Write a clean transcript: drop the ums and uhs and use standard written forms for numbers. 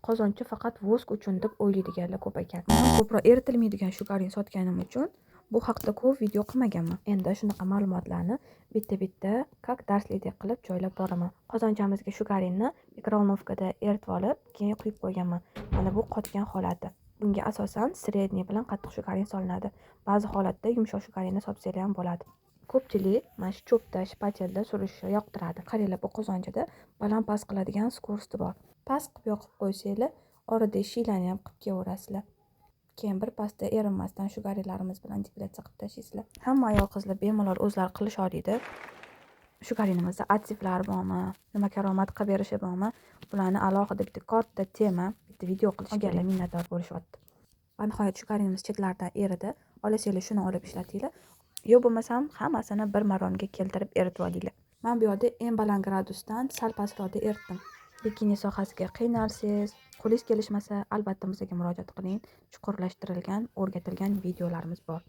qozoncha faqat vosk uchun deb o'ylaydiganlar ko'p ekan. Men ko'proq eritilmaydigan shugarini sotganim uchun bu haqda ko'p video qilmaganman. Endi shunaqa ma'lumotlarni bitta-bitta как darslikdek qilib joylab boraman. Qozonchamizga shugarinni mikrovolnovkada eritib olib, keyin quyib qo'yganman. Mana bu qotgan holati. Bunga asosan sredniy bilan qattiq shugarin solinadi. Ba'zi holatda yumshoq shugarinni solsanglar ham bo'ladi. Ko'pchilik mana shu cho'pda, shpatelda surishni yoqtiradi. Qaranglar, bu qozonchada baland-past qiladigan skorsti bor. Past qilib yoqib qo'ysanglar, orada shiylarni ham qilib kelaverasizlar. Keyin bir pasda erinmasdan shugarinlarimiz bilan depilatsiya qilib tashlaysizlar. Hamma ayol qizlar bemalol o'zlari qilish oladi. Shugarinimizda aktivlar bormi, nima karomat qilib berishi bormi, bularni alohida bitta katta tema, bitta video qilish kerak. Minnatdor bo'lishyapti. Va nihoyat shugarinimiz chetlaridan eridi. Olasizlar shuni olib ishlatinglar. Yo bo'lmasam hammasini bir maromga keltirib eritib olinglar. Men bu yerda eng baland gradusdan sal pastroqda eritdim. Bikini sohasiga qiynalsangiz, qo'lingiz kelishmasa, albatta bizga murojaat qiling. Chuqurlashtirilgan, o'rgatilgan videolarimiz bor.